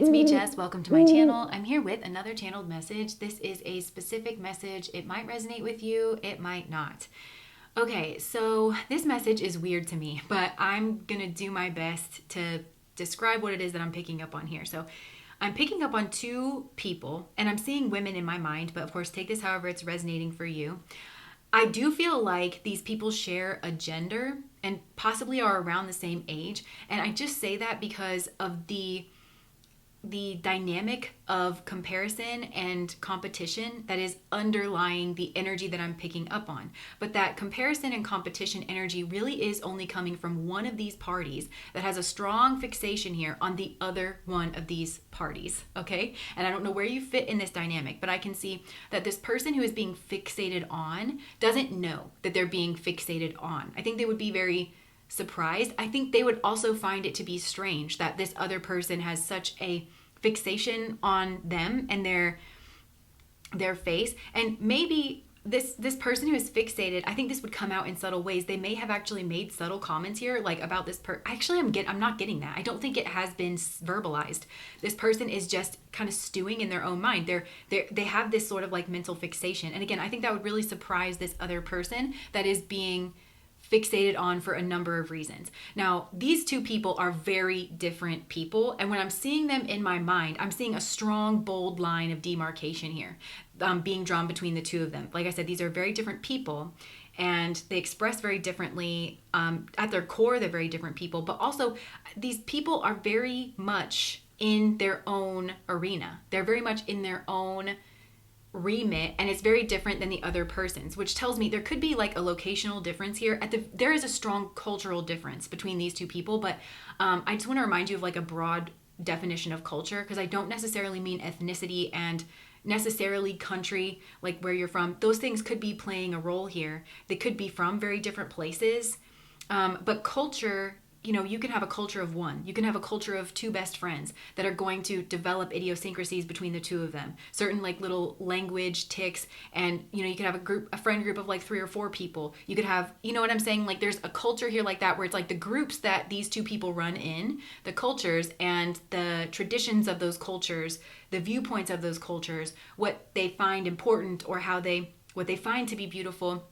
it's me, Jess. Welcome to my channel. I'm here with another channeled message. This is a specific message. It might resonate with you, it might not. Okay, so this message is weird to me, but I'm gonna do my best to describe what it is that I'm picking up on here. So I'm picking up on two people, and I'm seeing women in my mind, but of course, take this however it's resonating for you. I do feel like these people share a gender and possibly are around the same age. And I just say that because of the dynamic of comparison and competition that is underlying the energy that I'm picking up on. But that comparison and competition energy really is only coming from one of these parties that has a strong fixation here on the other one of these parties, okay? And I don't know where you fit in this dynamic, but I can see that this person who is being fixated on doesn't know that they're being fixated on. I think they would be very surprised. I think they would also find it to be strange that this other person has such a fixation on them and their face. And maybe this person who is fixated, I think this would come out in subtle ways. They may have actually made subtle comments here, like about this actually I'm not getting that. I don't think it has been verbalized. This person is just kind of stewing in their own mind. They have this sort of like mental fixation. And again, I think that would really surprise this other person that is being fixated on for a number of reasons. Now, these two people are very different people. And when I'm seeing them in my mind, I'm seeing a strong, bold line of demarcation here being drawn between the two of them. Like I said, these are very different people and they express very differently. At their core, they're very different people, but also these people are very much in their own arena. They're very much in their own remit, and it's very different than the other person's, which tells me there could be like a locational difference here. There is a strong cultural difference between these two people, but I just want to remind you of like a broad definition of culture, because I don't necessarily mean ethnicity and necessarily country, like where you're from. Those things could be playing a role here. They could be from very different places, but culture, you know, you can have a culture of one. You can have a culture of two best friends that are going to develop idiosyncrasies between the two of them. Certain like little language tics, and you know, you could have a friend group of like 3 or 4 people. You could have, you know what I'm saying? Like there's a culture here like that where it's like the groups that these two people run in, the cultures and the traditions of those cultures, the viewpoints of those cultures, what they find important or what they find to be beautiful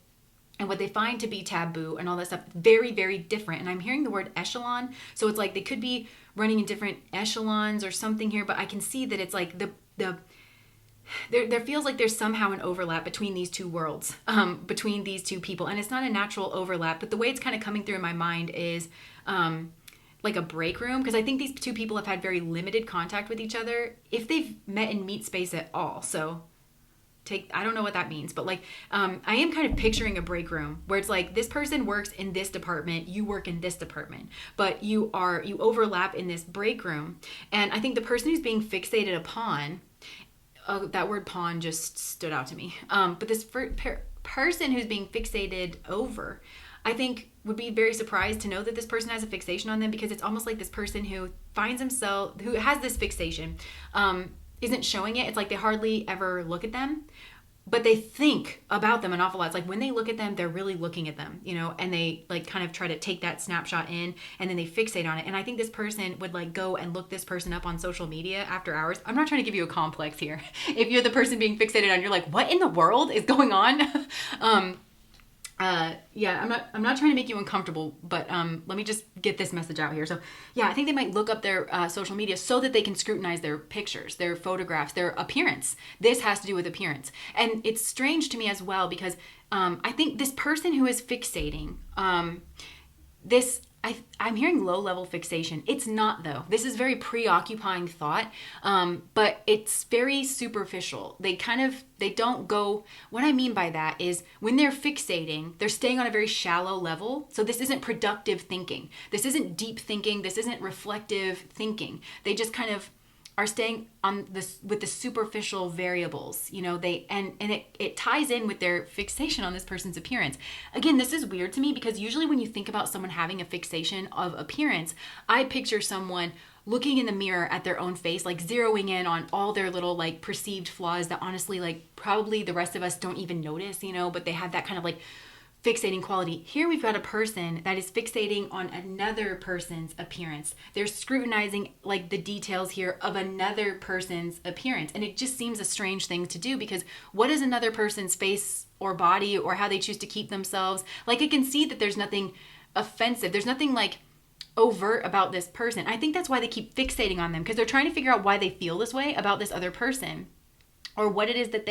and what they find to be taboo and all that stuff, very, very different. And I'm hearing the word echelon. So it's like they could be running in different echelons or something here, but I can see that it's like there feels like there's somehow an overlap between these two worlds, between these two people. And it's not a natural overlap, but the way it's kind of coming through in my mind is like a break room, because I think these two people have had very limited contact with each other, if they've met in meet space at all. So I don't know what that means, but like I am kind of picturing a break room where it's like this person works in this department, you work in this department, but you overlap in this break room. And I think the person who's being fixated upon, that word pawn just stood out to me, but this person who's being fixated over, I think would be very surprised to know that this person has a fixation on them, because it's almost like this person who has this fixation isn't showing it. It's like they hardly ever look at them, but they think about them an awful lot. It's like when they look at them, they're really looking at them, you know, and they like kind of try to take that snapshot in and then they fixate on it. And I think this person would like go and look this person up on social media after hours. I'm not trying to give you a complex here. If you're the person being fixated on, you're like, what in the world is going on? Yeah, I'm not trying to make you uncomfortable, but let me just get this message out here. So yeah, I think they might look up their social media so that they can scrutinize their pictures, their photographs, their appearance. This has to do with appearance. And it's strange to me as well, because I think this person who is fixating, I'm hearing low-level fixation. It's not, though. This is very preoccupying thought, but it's very superficial. They don't go, what I mean by that is when they're fixating, they're staying on a very shallow level. So this isn't productive thinking. This isn't deep thinking. This isn't reflective thinking. They just kind of are staying on this with the superficial variables, you know, it ties in with their fixation on this person's appearance. Again, this is weird to me, because usually when you think about someone having a fixation of appearance, I picture someone looking in the mirror at their own face, like zeroing in on all their little like perceived flaws that honestly, like probably the rest of us don't even notice, you know, but they have that kind of like fixating quality. Here we've got a person that is fixating on another person's appearance. They're scrutinizing like the details here of another person's appearance. And it just seems a strange thing to do, because what is another person's face or body or how they choose to keep themselves? Like, I can see that there's nothing offensive. There's nothing like overt about this person. I think that's why they keep fixating on them, because they're trying to figure out why they feel this way about this other person, or what it is that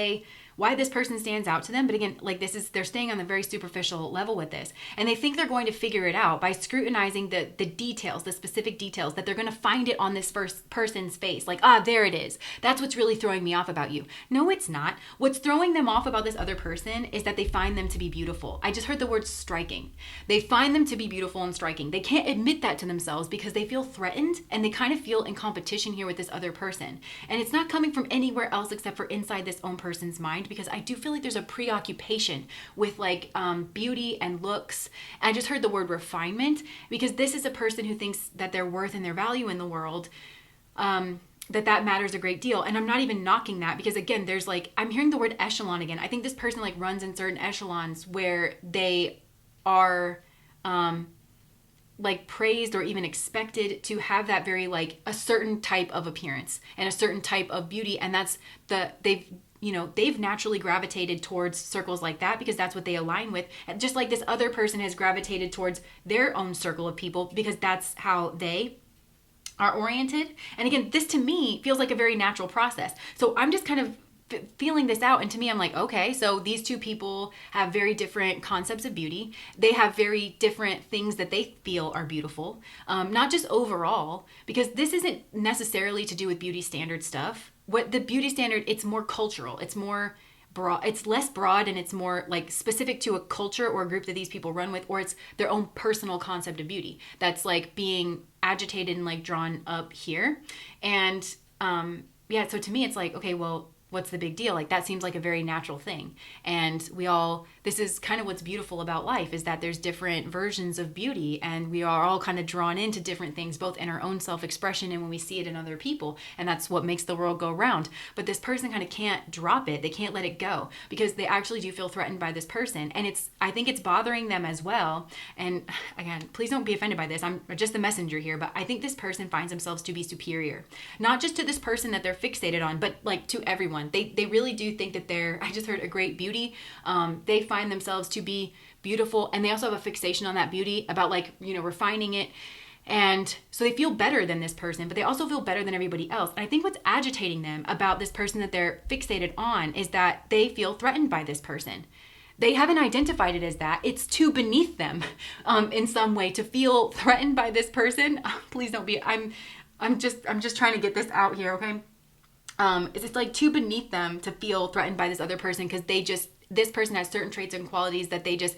why this person stands out to them. But again, like, they're staying on the very superficial level with this. And they think they're going to figure it out by scrutinizing the details, the specific details, that they're going to find it on this first person's face. Like, there it is. That's what's really throwing me off about you. No, it's not. What's throwing them off about this other person is that they find them to be beautiful. I just heard the word striking. They find them to be beautiful and striking. They can't admit that to themselves because they feel threatened, and they kind of feel in competition here with this other person. And it's not coming from anywhere else except for inside this own person's mind, because I do feel like there's a preoccupation with like beauty and looks. And I just heard the word refinement, because this is a person who thinks that their worth and their value in the world, that matters a great deal. And I'm not even knocking that, because again, there's like, I'm hearing the word echelon again. I think this person like runs in certain echelons where they are like praised or even expected to have that very like a certain type of appearance and a certain type of beauty. And that's they've naturally gravitated towards circles like that because that's what they align with. Just like this other person has gravitated towards their own circle of people because that's how they are oriented. And again, this to me feels like a very natural process. So I'm just kind of feeling this out, and to me I'm like, okay, so these two people have very different concepts of beauty. They have very different things that they feel are beautiful, not just overall, because this isn't necessarily to do with beauty standard stuff. What the beauty standard, it's more cultural, it's more broad, it's less broad, and it's more like specific to a culture or a group that these people run with, or it's their own personal concept of beauty that's like being agitated and like drawn up here. And so to me it's like, okay, well, what's the big deal? Like, that seems like a very natural thing. And this is kind of what's beautiful about life, is that there's different versions of beauty, and we are all kind of drawn into different things, both in our own self-expression and when we see it in other people. And that's what makes the world go round. But this person kind of can't drop it. They can't let it go, because they actually do feel threatened by this person. And I think it's bothering them as well. And again, please don't be offended by this. I'm just the messenger here, but I think this person finds themselves to be superior, not just to this person that they're fixated on, but like to everyone. They really do think that I just heard a great beauty. They find themselves to be beautiful, and they also have a fixation on that beauty about like, refining it. And so they feel better than this person, but they also feel better than everybody else. And I think what's agitating them about this person that they're fixated on is that they feel threatened by this person. They haven't identified it as that. It's too beneath them in some way to feel threatened by this person. Please don't be, I'm just trying to get this out here, okay? It's like too beneath them to feel threatened by this other person, because this person has certain traits and qualities that they just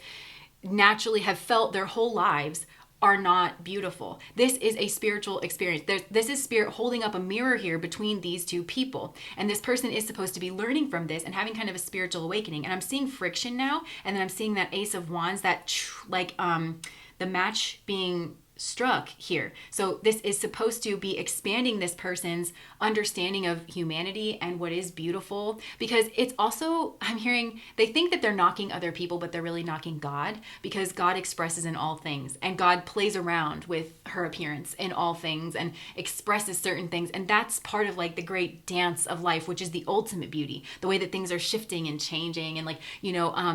naturally have felt their whole lives are not beautiful. This is a spiritual experience. This is spirit holding up a mirror here between these two people. And this person is supposed to be learning from this and having kind of a spiritual awakening. And I'm seeing friction now. And then I'm seeing that Ace of Wands, that like the match being struck here. So this is supposed to be expanding this person's understanding of humanity and what is beautiful, because it's also, I'm hearing, they think that they're knocking other people, but they're really knocking God, because God expresses in all things, and God plays around with her appearance in all things and expresses certain things. And that's part of like the great dance of life, which is the ultimate beauty, the way that things are shifting and changing. And like,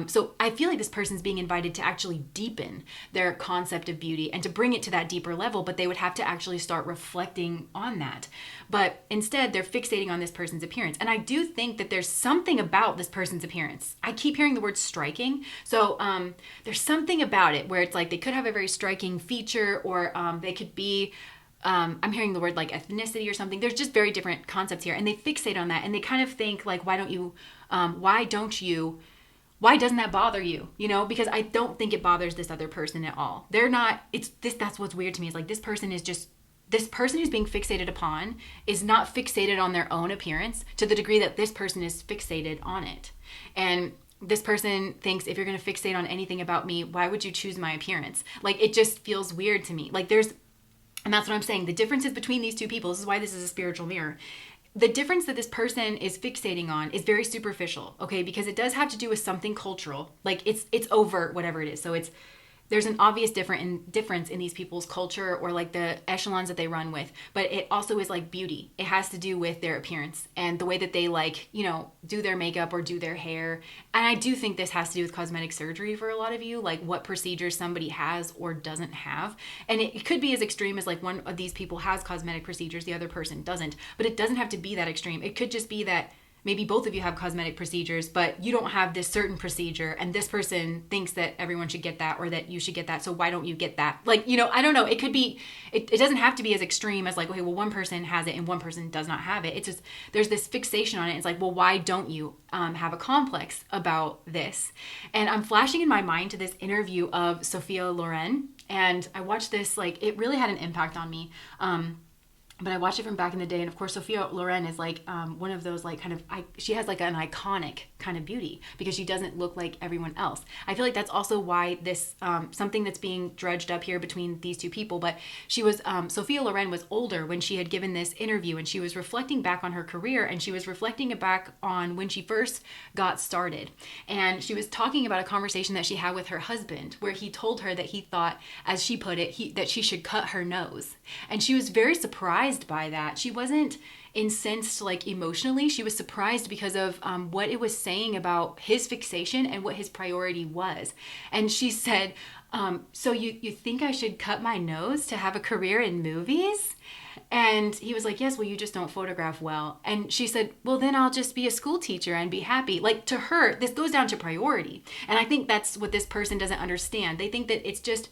so I feel like this person's being invited to actually deepen their concept of beauty and to bring it to that deeper level, but they would have to actually start reflecting on that. But instead, they're fixating on this person's appearance. And I do think that there's something about this person's appearance. I keep hearing the word striking. So there's something about it where it's like they could have a very striking feature, or they could be, I'm hearing the word like ethnicity or something. There's just very different concepts here. And they fixate on that. And they kind of think like, why doesn't that bother you? Because I don't think it bothers this other person at all. That's what's weird to me, is like this person who's being fixated upon is not fixated on their own appearance to the degree that this person is fixated on it. And this person thinks, if you're going to fixate on anything about me, why would you choose my appearance? Like, it just feels weird to me. Like and that's what I'm saying. The differences between these two people, this is why this is a spiritual mirror. the difference that this person is fixating on is very superficial, okay? Because it does have to do with something cultural. Like it's overt, whatever it is. So there's an obvious difference in these people's culture or like the echelons that they run with, but it also is like beauty. It has to do with their appearance and the way that they like, do their makeup or do their hair. And I do think this has to do with cosmetic surgery for a lot of you, like what procedures somebody has or doesn't have. And it could be as extreme as like one of these people has cosmetic procedures, the other person doesn't, but it doesn't have to be that extreme. It could just be that maybe both of you have cosmetic procedures, but you don't have this certain procedure, and this person thinks that everyone should get that or that you should get that, so why don't you get that? Like, I don't know. It could be, it doesn't have to be as extreme as like, okay, well, one person has it and one person does not have it. It's just, there's this fixation on it. It's like, well, why don't you have a complex about this? And I'm flashing in my mind to this interview of Sophia Loren, and I watched this, like, it really had an impact on me. But I watched it from back in the day, and of course Sophia Loren is like one of those like she has like an iconic kind of beauty because she doesn't look like everyone else. I feel like that's also why this something that's being dredged up here between these two people. But she was Sophia Loren was older when she had given this interview, and she was reflecting back on her career, and she was reflecting back on when she first got started, and she was talking about a conversation that she had with her husband where he told her that he thought, as she put it, that she should cut her nose, and she was very surprised by that. She wasn't incensed like emotionally. She was surprised because of what it was saying about his fixation and what his priority was. And she said, so you think I should cut my nose to have a career in movies? And he was like, yes, well, you just don't photograph well. And she said, well, then I'll just be a school teacher and be happy. Like, to her, this goes down to priority. And I think that's what this person doesn't understand. They think that it's just,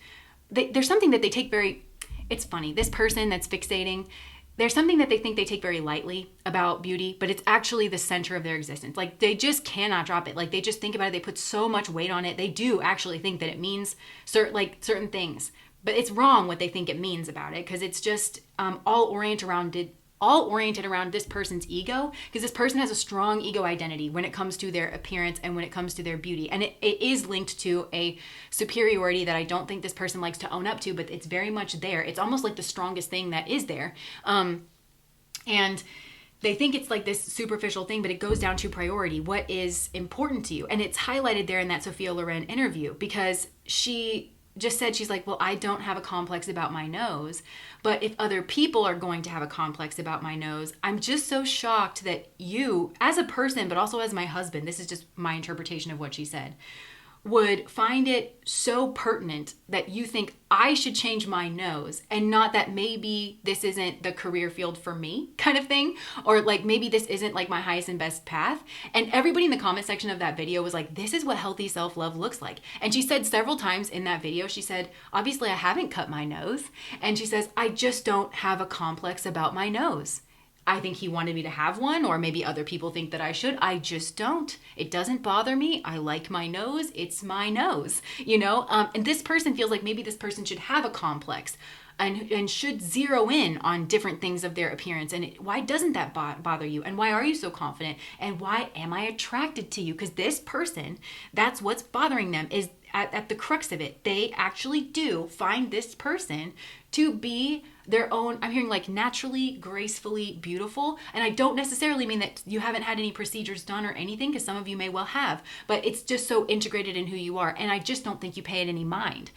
there's something that they take very, it's funny, this person that's fixating, there's something that they think they take very lightly about beauty, but it's actually the center of their existence. Like, they just cannot drop it. Like, they just think about it. They put so much weight on it. They do actually think that it means certain things, but it's wrong what they think it means about it, because it's just all oriented around this person's ego, because this person has a strong ego identity when it comes to their appearance and when it comes to their beauty. And it is linked to a superiority that I don't think this person likes to own up to, but it's very much there. It's almost like the strongest thing that is there. And they think it's like this superficial thing, but it goes down to priority. What is important to you? And it's highlighted there in that Sophia Loren interview, because she just said, she's like, well, I don't have a complex about my nose, but if other people are going to have a complex about my nose, I'm just so shocked that you, as a person, but also as my husband, this is just my interpretation of what she said, would find it so pertinent that you think I should change my nose, and not that maybe this isn't the career field for me kind of thing, or like maybe this isn't like my highest and best path. And everybody in the comment section of that video was like, this is what healthy self-love looks like. And she said several times in that video, she said, obviously I haven't cut my nose. And she says, I just don't have a complex about my nose. I think he wanted me to have one, or maybe other people think that I should. I just don't. It doesn't bother me. I like my nose. It's my nose, and this person feels like maybe this person should have a complex and should zero in on different things of their appearance. And why doesn't that bother you? And why are you so confident? And why am I attracted to you? Because this person, that's what's bothering them, is at the crux of it. They actually do find this person to be their own, I'm hearing like naturally, gracefully beautiful. And I don't necessarily mean that you haven't had any procedures done or anything, because some of you may well have, but it's just so integrated in who you are. And I just don't think you pay it any mind.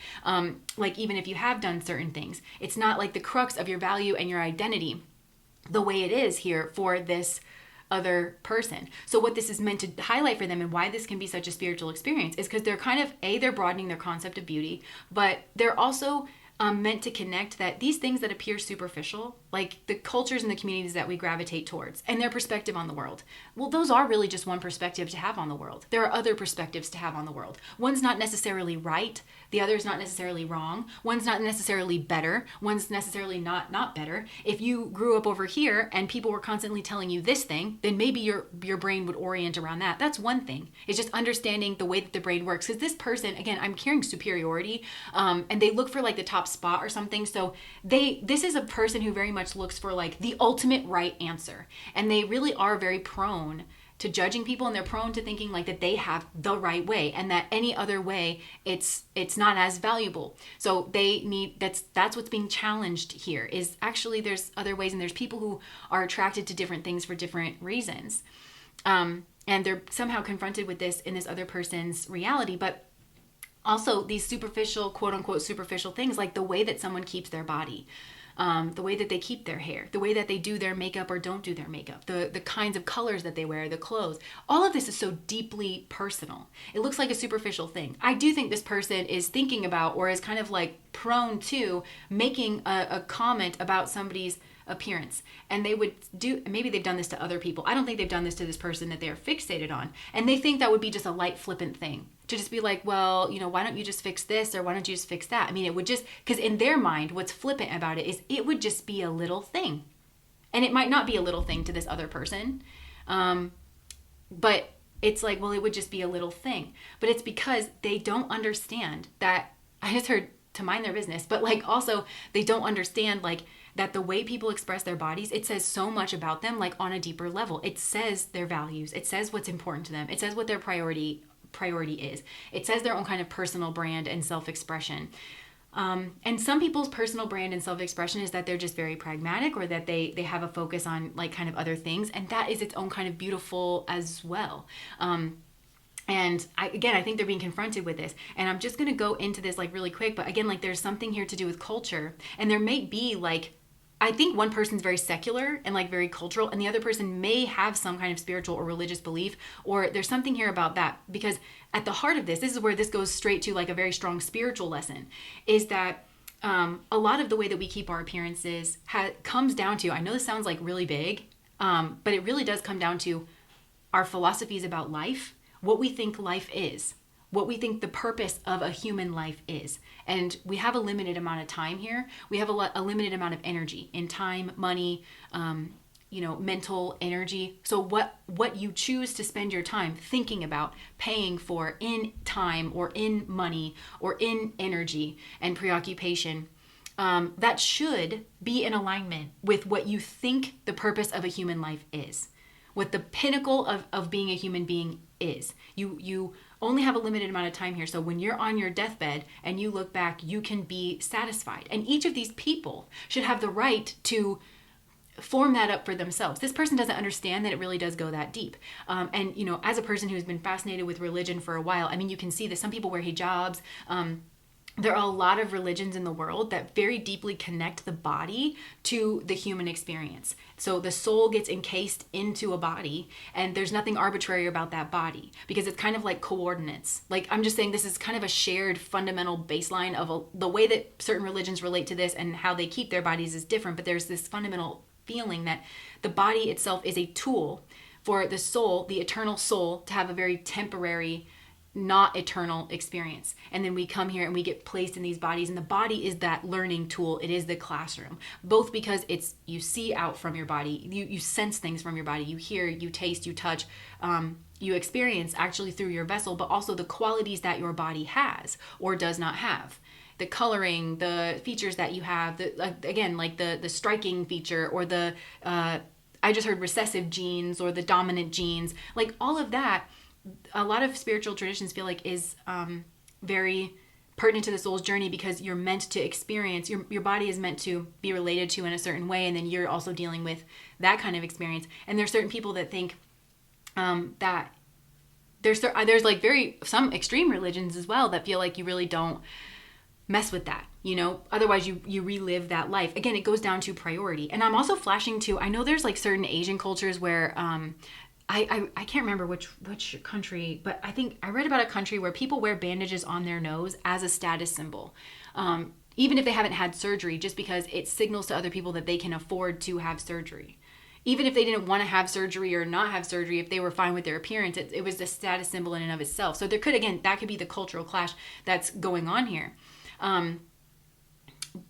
Like, even if you have done certain things, it's not like the crux of your value and your identity the way it is here for this other person. So what this is meant to highlight for them, and why this can be such a spiritual experience, is because they're kind of, they're broadening their concept of beauty, but they're also meant to connect that these things that appear superficial, like the cultures and the communities that we gravitate towards and their perspective on the world, well, those are really just one perspective to have on the world. There are other perspectives to have on the world. One's not necessarily right. The other is not necessarily wrong. One's not necessarily better. One's necessarily not better. If you grew up over here and people were constantly telling you this thing, then maybe your brain would orient around that. That's one thing. It's just understanding the way that the brain works. Because this person, again, I'm hearing superiority, and they look for like the top spot or something. So this is a person who very much looks for like the ultimate right answer. And they really are very prone to judging people, and they're prone to thinking like that they have the right way, and that any other way it's not as valuable. So they need, that's what's being challenged here, is actually there's other ways, and there's people who are attracted to different things for different reasons. And they're somehow confronted with this in this other person's reality. But also these superficial, quote unquote, superficial things, like the way that someone keeps their body, the way that they keep their hair, the way that they do their makeup or don't do their makeup, the kinds of colors that they wear, the clothes, all of this is so deeply personal. It looks like a superficial thing. I do think this person is thinking about, or is kind of like prone to making a comment about somebody's appearance, and they would do, maybe they've done this to other people. I don't think they've done this to this person that they're fixated on, and they think that would be just a light flippant thing to just be like, well, you know, why don't you just fix this, or why don't you just fix that? I mean, it would just, because in their mind what's flippant about it is it would just be a little thing, and it might not be a little thing to this other person, but it's like, well, it would just be a little thing. But it's because they don't understand that, I just heard to mind their business, but like also they don't understand like that the way people express their bodies, it says so much about them, like on a deeper level. It says their values. It says what's important to them. It says what their priority is. It says their own kind of personal brand and self-expression. And some people's personal brand and self-expression is that they're just very pragmatic, or that they have a focus on like kind of other things. And that is its own kind of beautiful as well. And I think they're being confronted with this. And I'm just going to go into this like really quick. But again, like there's something here to do with culture. And there may be like, I think one person's very secular and like very cultural, and the other person may have some kind of spiritual or religious belief, or there's something here about that. Because at the heart of this is where this goes straight to like a very strong spiritual lesson, is that a lot of the way that we keep our appearances comes down to, I know this sounds like really big, but it really does come down to our philosophies about life, what we think life is, what we think the purpose of a human life is. And we have a limited amount of time here. We have a limited amount of energy in time, money, mental energy. So what you choose to spend your time thinking about, paying for in time or in money or in energy and preoccupation, that should be in alignment with what you think the purpose of a human life is, what the pinnacle of being a human being is. You only have a limited amount of time here. So when you're on your deathbed and you look back, you can be satisfied. And each of these people should have the right to form that up for themselves. This person doesn't understand that it really does go that deep. And as a person who's been fascinated with religion for a while, I mean, you can see that some people wear hijabs. There are a lot of religions in the world that very deeply connect the body to the human experience. So the soul gets encased into a body, and there's nothing arbitrary about that body, because it's kind of like coordinates. Like, I'm just saying this is kind of a shared fundamental baseline of the way that certain religions relate to this, and how they keep their bodies is different. But there's this fundamental feeling that the body itself is a tool for the soul, the eternal soul, to have a very temporary, not eternal experience. And then we come here and we get placed in these bodies, and the body is that learning tool. It is the classroom, both because you see out from your body, you sense things from your body, you hear, you taste, you touch, you experience actually through your vessel, but also the qualities that your body has or does not have. The coloring, the features that you have, the striking feature, or I just heard recessive genes, or the dominant genes, like all of that. A lot of spiritual traditions feel like is very pertinent to the soul's journey, because you're meant to experience, your body is meant to be related to in a certain way, and then you're also dealing with that kind of experience. And there's certain people that think that there's like some extreme religions as well that feel like you really don't mess with that, otherwise you relive that life. Again, it goes down to priority. And I'm also flashing to, I know there's like certain Asian cultures where I can't remember which country, but I think I read about a country where people wear bandages on their nose as a status symbol, even if they haven't had surgery, just because it signals to other people that they can afford to have surgery. Even if they didn't want to have surgery or not have surgery, if they were fine with their appearance, it was a status symbol in and of itself. So that could be the cultural clash that's going on here.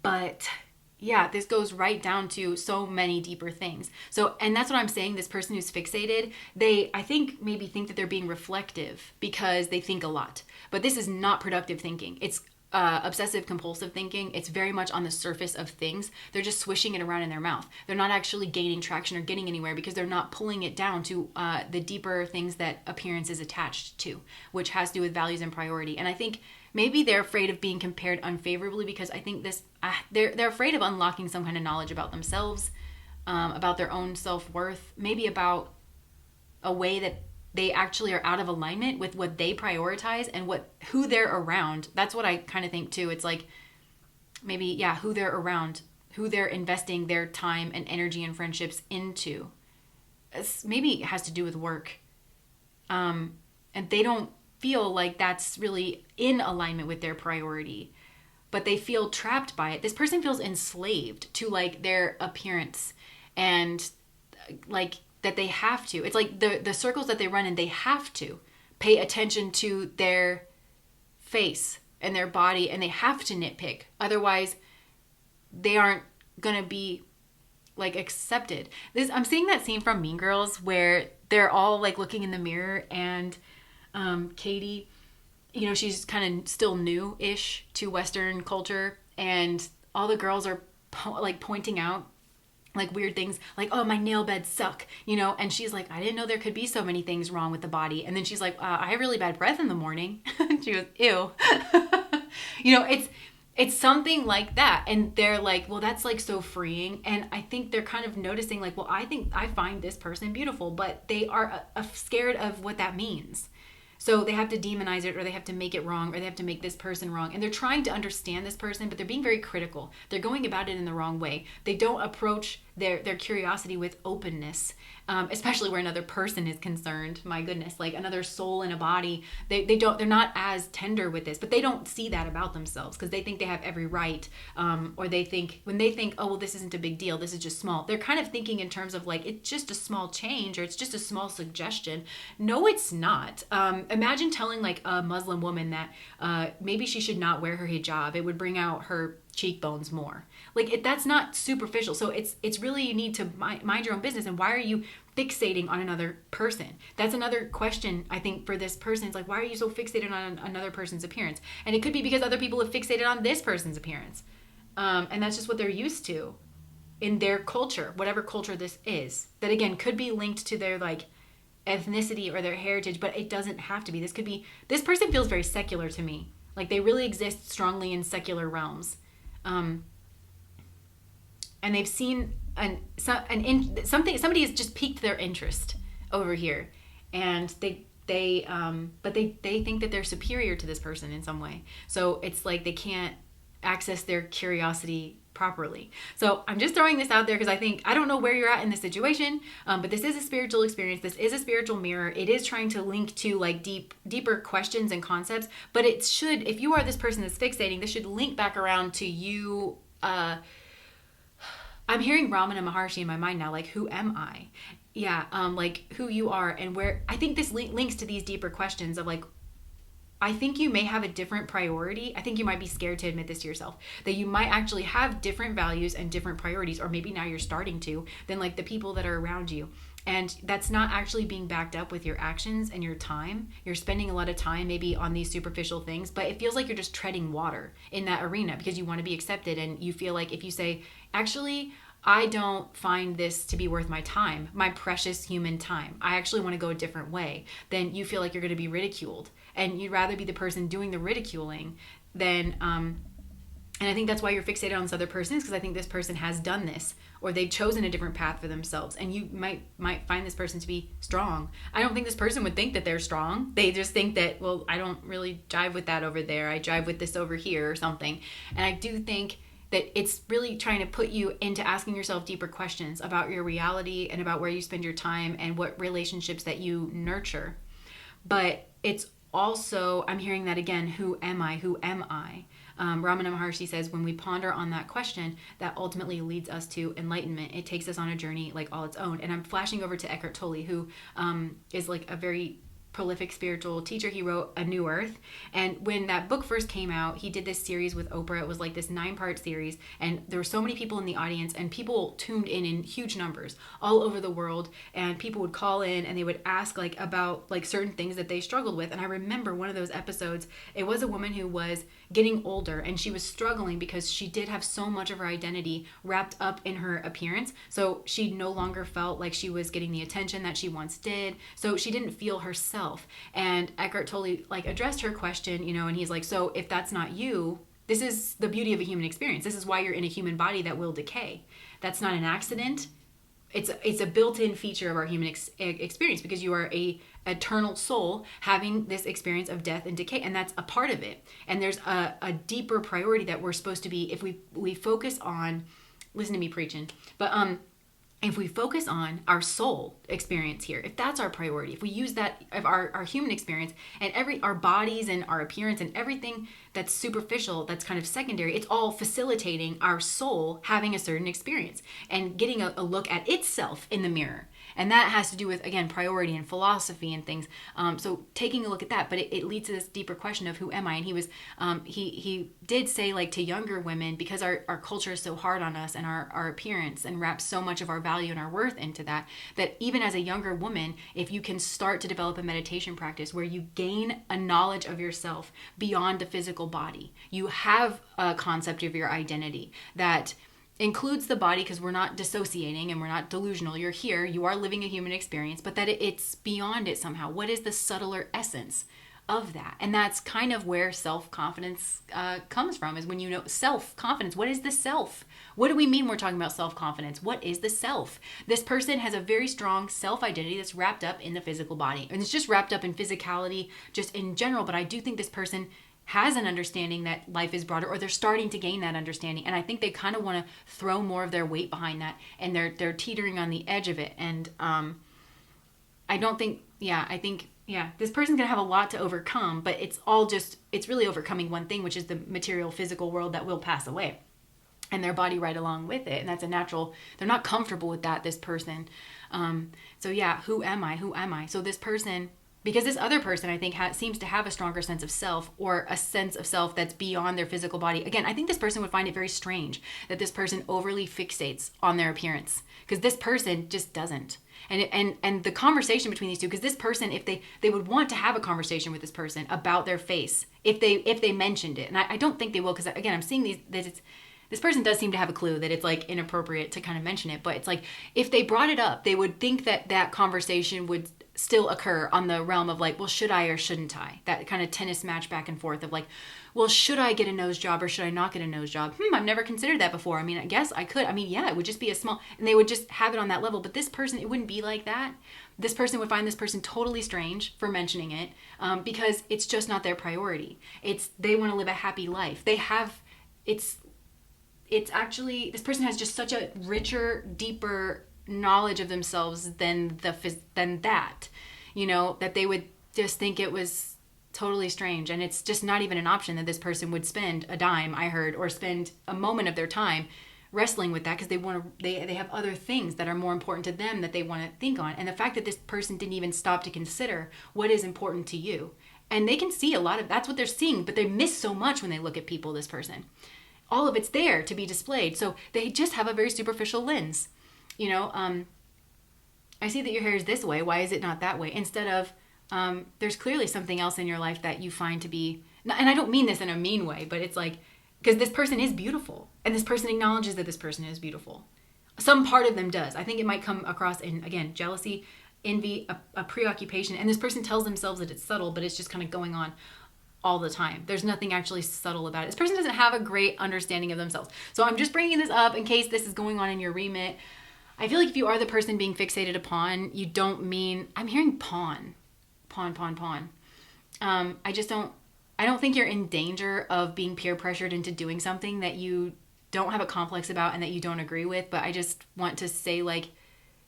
But yeah, this goes right down to so many deeper things. So, and that's what I'm saying. This person who's fixated, I think maybe think that they're being reflective because they think a lot. But this is not productive thinking. It's obsessive compulsive thinking, it's very much on the surface of things. They're just swishing it around in their mouth. They're not actually gaining traction or getting anywhere because they're not pulling it down to the deeper things that appearance is attached to, which has to do with values and priority. And I think maybe they're afraid of being compared unfavorably because I think this they're afraid of unlocking some kind of knowledge about themselves, about their own self-worth, maybe about a way that they actually are out of alignment with what they prioritize and who they're around. That's what I kind of think too. It's like maybe, yeah, who they're around, who they're investing their time and energy and friendships into. Maybe it has to do with work. And they don't feel like that's really in alignment with their priority, but they feel trapped by it. This person feels enslaved to like their appearance and like that they have to. It's like the circles that they run in, they have to pay attention to their face and their body, and they have to nitpick. Otherwise, they aren't gonna be like accepted. I'm seeing that scene from Mean Girls where they're all like looking in the mirror, and Katie, you know, she's kind of still new-ish to Western culture, and all the girls are pointing out like weird things like, oh, my nail beds suck, you know, and she's like, I didn't know there could be so many things wrong with the body. And then she's like, I have really bad breath in the morning. She goes, ew. You know, it's something like that. And they're like, well, that's like so freeing. And I think they're kind of noticing like, well, I find this person beautiful, but they are scared of what that means. So they have to demonize it, or they have to make it wrong, or they have to make this person wrong. And they're trying to understand this person, but they're being very critical. They're going about it in the wrong way. They don't approach their curiosity with openness, especially where another person is concerned. My goodness, like another soul in a body. They're not as tender with this, but they don't see that about themselves because they think they have every right. Or they think, when they think, oh, well, this isn't a big deal, this is just small. They're kind of thinking in terms of like, it's just a small change, or it's just a small suggestion. No, it's not. Imagine telling like a Muslim woman that maybe she should not wear her hijab. It would bring out her cheekbones more. Like that's not superficial. So it's really, you need to mind your own business. And why are you fixating on another person? That's another question I think for this person. It's like, why are you so fixated on another person's appearance? And it could be because other people have fixated on this person's appearance. And that's just what they're used to in their culture, whatever culture this is. That again could be linked to their like ethnicity or their heritage, but it doesn't have to be. This person feels very secular to me. Like they really exist strongly in secular realms. And they've seen somebody has just piqued their interest over here, and they think that they're superior to this person in some way. So it's like they can't access their curiosity properly. So I'm just throwing this out there because I don't know where you're at in this situation, but this is a spiritual experience. This is a spiritual mirror. It is trying to link to like deeper questions and concepts, but it should, if you are this person that's fixating, this should link back around to you. I'm hearing Ramana Maharshi in my mind now, like, who am I? Yeah, like who you are and where. I think this links to these deeper questions of like, I think you may have a different priority. I think you might be scared to admit this to yourself, that you might actually have different values and different priorities, or maybe now you're starting to, than like the people that are around you. And that's not actually being backed up with your actions and your time. You're spending a lot of time maybe on these superficial things, but it feels like you're just treading water in that arena because you want to be accepted. And you feel like if you say, actually, I don't find this to be worth my time, my precious human time, I actually want to go a different way, then you feel like you're going to be ridiculed. And you'd rather be the person doing the ridiculing than, and I think that's why you're fixated on this other person, is because I think this person has done this, or they've chosen a different path for themselves. And you might find this person to be strong. I don't think this person would think that they're strong. They just think that, well, I don't really jive with that over there. I jive with this over here or something. And I do think that it's really trying to put you into asking yourself deeper questions about your reality and about where you spend your time and what relationships that you nurture. But it's also, I'm hearing that again, who am I? Who am I? Ramana Maharshi says when we ponder on that question, that ultimately leads us to enlightenment. It takes us on a journey like all its own. And I'm flashing over to Eckhart Tolle, who is like a very prolific spiritual teacher. He wrote A New Earth. And when that book first came out, he did this series with Oprah. It was like this 9-part series. And there were so many people in the audience, and people tuned in huge numbers all over the world. And people would call in and they would ask like about like certain things that they struggled with. And I remember one of those episodes, it was a woman who was getting older and she was struggling because she did have so much of her identity wrapped up in her appearance. So she no longer felt like she was getting the attention that she once did. So she didn't feel herself. And Eckhart totally like addressed her question, you know, and he's like, so if that's not you, this is the beauty of a human experience. This is why you're in a human body that will decay. That's not an accident. It's a built-in feature of our human experience, because you are a eternal soul having this experience of death and decay, and that's a part of it. And there's a deeper priority that we're supposed to be, if we focus on, listen to me preaching, but if we focus on our soul experience here, if that's our priority, if we use that of our human experience and our bodies and our appearance and everything that's superficial, that's kind of secondary, it's all facilitating our soul having a certain experience and getting a look at itself in the mirror. And that has to do with, again, priority and philosophy and things. So taking a look at that, but it leads to this deeper question of who am I? And he was, he did say, like, to younger women, because our culture is so hard on us and our appearance and wraps so much of our value and our worth into that even as a younger woman, if you can start to develop a meditation practice where you gain a knowledge of yourself beyond the physical body, you have a concept of your identity that includes the body, because we're not dissociating and we're not delusional. You're here, you are living a human experience, but that it's beyond it somehow. What is the subtler essence of that? And that's kind of where self-confidence comes from, is when you know self-confidence. What is the self? What do we mean when we're talking about self-confidence? What is the self? This person has a very strong self-identity that's wrapped up in the physical body. And it's just wrapped up in physicality just in general, but I do think this person has an understanding that life is broader, or they're starting to gain that understanding. And I think they kind of want to throw more of their weight behind that, and they're teetering on the edge of it. And I don't think, I think this person's going to have a lot to overcome, but it's really overcoming one thing, which is the material physical world that will pass away, and their body right along with it. And that's a natural, they're not comfortable with that, this person. Who am I? So this person, because this other person, I think, seems to have a stronger sense of self, or a sense of self that's beyond their physical body. Again, I think this person would find it very strange that this person overly fixates on their appearance, because this person just doesn't. And the conversation between these two, because this person, if they would want to have a conversation with this person about their face, if they mentioned it. And I don't think they will, because again, I'm seeing this person does seem to have a clue that it's like inappropriate to kind of mention it, but it's like, if they brought it up, they would think that conversation would still occur on the realm of like, well, should I or shouldn't I? That kind of tennis match back and forth of like, well, should I get a nose job or should I not get a nose job? I've never considered that before. I mean, I guess I could. I mean, yeah, it would just be and they would just have it on that level. But this person, it wouldn't be like that. This person would find this person totally strange for mentioning it, because it's just not their priority. They want to live a happy life. It's actually, this person has just such a richer, deeper knowledge of themselves than that, that they would just think it was totally strange. And it's just not even an option that this person would spend a dime, I heard, or spend a moment of their time wrestling with that, because they have other things that are more important to them that they want to think on. And the fact that this person didn't even stop to consider what is important to you. And they can see a lot of, that's what they're seeing, but they miss so much when they look at people, this person. All of it's there to be displayed. So they just have a very superficial lens. I see that your hair is this way. Why is it not that way? Instead of, there's clearly something else in your life that you find to be, and I don't mean this in a mean way, but it's like, because this person is beautiful, and this person acknowledges that this person is beautiful. Some part of them does. I think it might come across in, again, jealousy, envy, a preoccupation, and this person tells themselves that it's subtle, but it's just kind of going on all the time. There's nothing actually subtle about it. This person doesn't have a great understanding of themselves. So I'm just bringing this up in case this is going on in your remit. I feel like if you are the person being fixated upon, you don't mean, I'm hearing pawn. I don't think you're in danger of being peer pressured into doing something that you don't have a complex about and that you don't agree with. But I just want to say, like,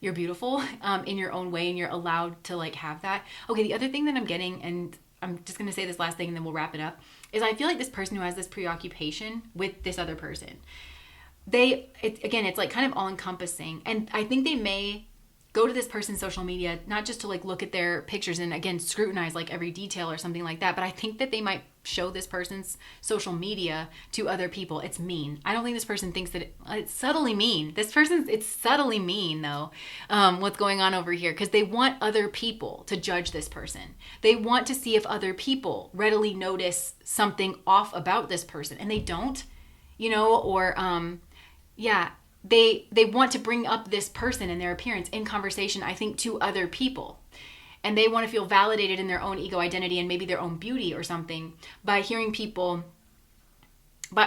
you're beautiful in your own way, and you're allowed to like have that. Okay, the other thing that I'm getting, and I'm just going to say this last thing and then we'll wrap it up, is I feel like this person who has this preoccupation with this other person, it's like kind of all encompassing. And I think they may go to this person's social media, not just to like look at their pictures and again scrutinize like every detail or something like that, but I think that they might show this person's social media to other people. It's mean. I don't think this person thinks that it's subtly mean. It's subtly mean though, what's going on over here, because they want other people to judge this person. They want to see if other people readily notice something off about this person, and they don't, or they want to bring up this person and their appearance in conversation, I think, to other people. And they want to feel validated in their own ego identity and maybe their own beauty or something by hearing people,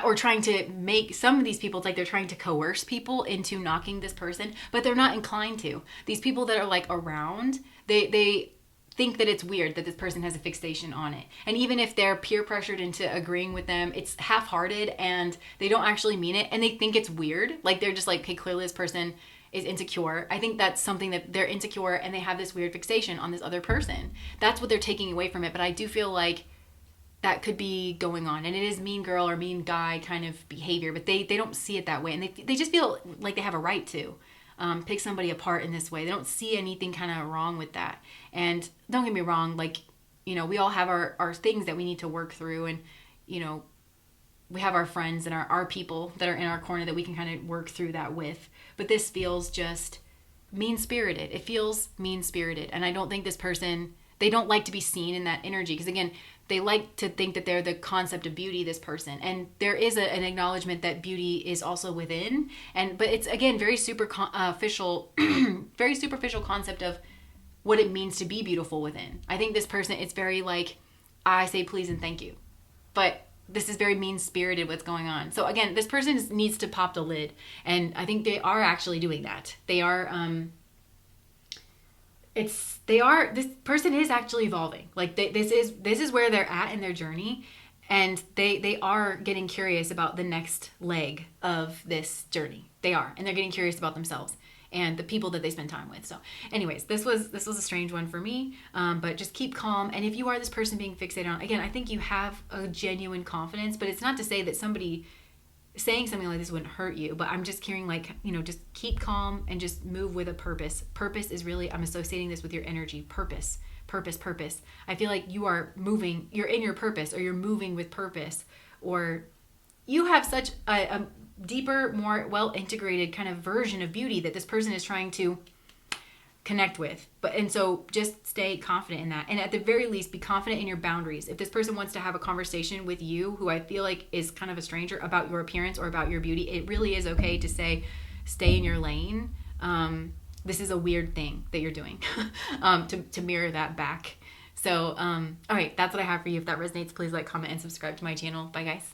or trying to make some of these people, it's like they're trying to coerce people into knocking this person, but they're not inclined to. These people that are like around, they think that it's weird that this person has a fixation on it. And even if they're peer pressured into agreeing with them, it's half-hearted and they don't actually mean it. And they think it's weird. Like they're just like, okay, clearly this person is insecure. I think that's something that they're insecure and they have this weird fixation on this other person. That's what they're taking away from it. But I do feel like that could be going on. And it is mean girl or mean guy kind of behavior, but they don't see it that way. And they just feel like they have a right to pick somebody apart in this way. They don't see anything kind of wrong with that. And don't get me wrong, like, we all have our things that we need to work through. And, we have our friends and our people that are in our corner that we can kind of work through that with. But this feels just mean-spirited. It feels mean-spirited. And I don't think this person, they don't like to be seen in that energy. Because again, they like to think that they're the concept of beauty, this person. And there is an acknowledgement that beauty is also within. But it's, again, very superficial, very superficial concept of what it means to be beautiful within. I think this person, it's very like, I say please and thank you. But this is very mean-spirited what's going on. So again, this person needs to pop the lid. And I think they are actually doing that. They are, this person is actually evolving. Like this is where they're at in their journey. And they are getting curious about the next leg of this journey. They are, and they're getting curious about themselves and the people that they spend time with. So anyways, this was a strange one for me, but just keep calm. And if you are this person being fixated on, again, I think you have a genuine confidence, but it's not to say that somebody saying something like this wouldn't hurt you, but I'm just hearing like, just keep calm and just move with a purpose. Purpose is really, I'm associating this with your energy. Purpose. I feel like you are moving, you're in your purpose, or you're moving with purpose, or you have such a deeper, more well-integrated kind of version of beauty that this person is trying to connect with. And so just stay confident in that. And at the very least, be confident in your boundaries. If this person wants to have a conversation with you, who I feel like is kind of a stranger, about your appearance or about your beauty, it really is okay to say, stay in your lane. This is a weird thing that you're doing, to mirror that back. So, all right, that's what I have for you. If that resonates, please like, comment, and subscribe to my channel. Bye, guys.